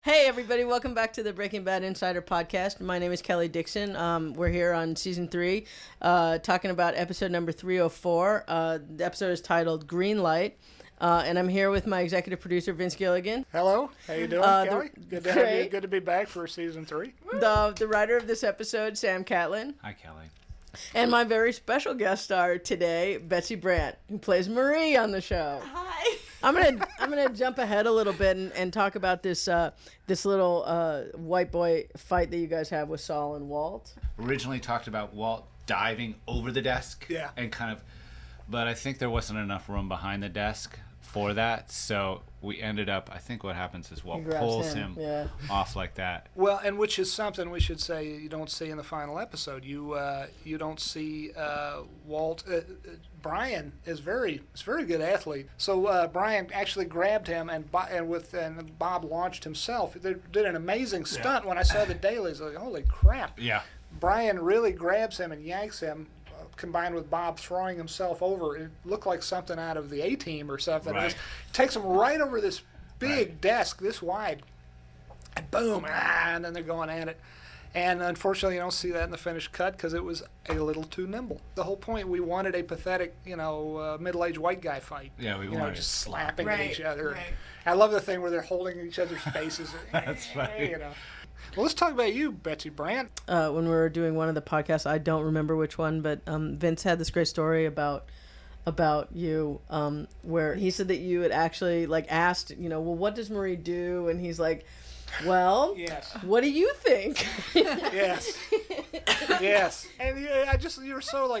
Hey, everybody. Welcome back to the Breaking Bad Insider Podcast. My name is Kelly Dixon. We're here on Season 3 talking about episode number 304. The episode is titled Green Light. And I'm here with my executive producer, Vince Gilligan. Hello. How you doing, Kelly? Good to have you. Good to be back for Season 3. The writer of this episode, Sam Catlin. Hi, Kelly. And my very special guest star today, Betsy Brandt, who plays Marie on the show. Hi. I'm gonna jump ahead a little bit and talk about this little white boy fight that you guys have with Saul and Walt. Originally talked about Walt diving over the desk. Yeah. And but I think there wasn't enough room behind the desk for that, so we ended up, I think what happens is Walt pulls him off like that. Well, and which is something we should say you don't see in the final episode. You don't see Walt. Bryan is very good athlete. So Bryan actually grabbed him and Bob launched himself. They did an amazing stunt. When I saw the dailies, I was like, holy crap. Yeah. Bryan really grabs him and yanks him. Combined with Bob throwing himself over, it looked like something out of the A-Team or something. Right. It takes him right over this big desk this wide, and boom, and then they're going at it. And unfortunately, you don't see that in the finished cut because it was a little too nimble. The whole point, we wanted a pathetic, middle-aged white guy fight. Yeah, we wanted just slapping at each other. Right. I love the thing where they're holding each other's faces. That's funny. Well, let's talk about you, Betsy Brandt. When we were doing one of the podcasts, I don't remember which one, but Vince had this great story about you, where he said that you had actually asked, well, what does Marie do? And he's like, well, yes. What do you think? Yes. Yes. And you were so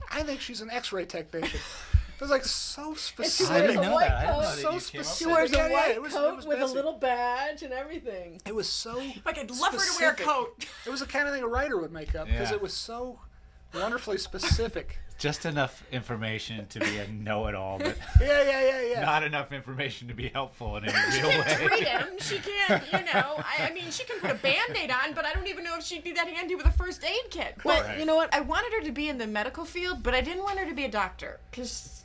I think she's an X-ray technician. It was so specific. I didn't know that. I didn't know It was that so you specific. She wears a white it was coat with a Betsy. little badge and everything. It was so Like I'd love her to wear a coat. It was the kind of thing a writer would make up because Yeah. it was so wonderfully specific. Just enough information to be a know-it-all, but Yeah. not enough information to be helpful in any real way. Treat him. She can't, I mean, she can put a Band-Aid on, but I don't even know if she'd be that handy with a first aid kit. But Right. you know what? I wanted her to be in the medical field, but I didn't want her to be a doctor because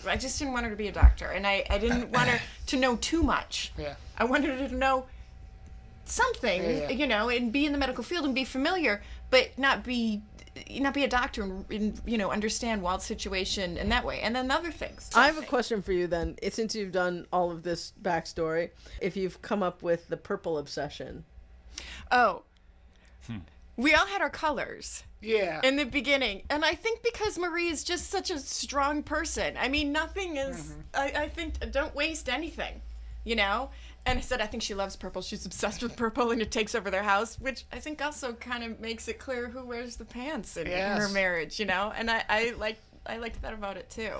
I just didn't want her to be a doctor, and I didn't want her to know too much. Yeah. I wanted her to know something, and be in the medical field and be familiar, but not be a doctor and understand Walt's situation in that way, and then other things. I have a question for you then. Since you've done all of this backstory, if you've come up with the purple obsession. Oh. We all had our colors. Yeah. In the beginning. And I think because Marie is just such a strong person. I mean, nothing is, I think, don't waste anything, And I said, I think she loves purple. She's obsessed with purple, and it takes over their house, which I think also kind of makes it clear who wears the pants in her marriage, And I liked that about it, too.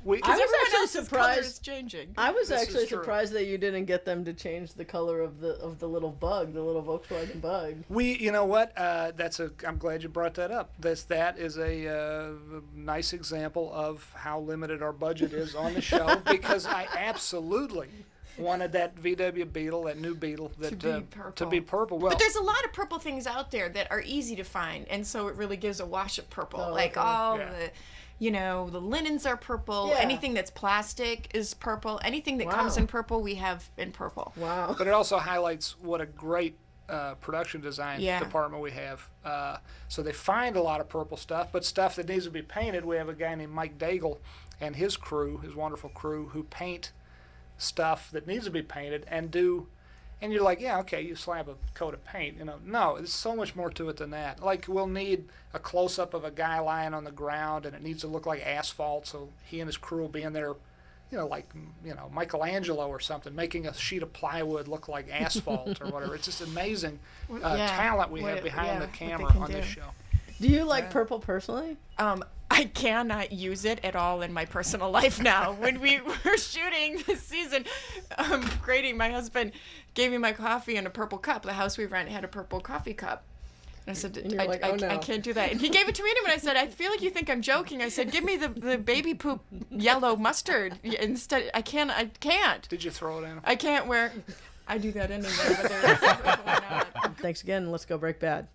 I was actually surprised. Changing. I was actually surprised that you didn't get them to change the color of the little bug, the little Volkswagen bug. You know what? I'm glad you brought that up. That is a nice example of how limited our budget is on the show because I absolutely wanted that VW Beetle, that new Beetle, to be purple. Well, but there's a lot of purple things out there that are easy to find, and so it really gives a wash of purple. The linens are purple. Yeah. Anything that's plastic is purple. Anything that comes in purple, we have in purple. Wow. But it also highlights what a great production design department we have. So they find a lot of purple stuff, but stuff that needs to be painted, we have a guy named Mike Daigle and his crew, his wonderful crew, who paint stuff that needs to be painted and you're like, yeah, okay, you slap a coat of paint. No, there's so much more to it than that. We'll need a close-up of a guy lying on the ground, and it needs to look like asphalt, so he and his crew will be in there, Michelangelo or something, making a sheet of plywood look like asphalt or whatever. It's just amazing talent we have behind the camera on this show. Do you like purple personally? I cannot use it at all in my personal life now. When we were shooting this season, grading, my husband gave me my coffee in a purple cup. The house we rent had a purple coffee cup. And I said, I can't do that. And he gave it to me, and I said, I feel like you think I'm joking. I said, give me the baby poop yellow mustard instead. I can't. Did you throw it in him? I can't wear. I do that anyway, but there's why not. Thanks again. Let's go break bad.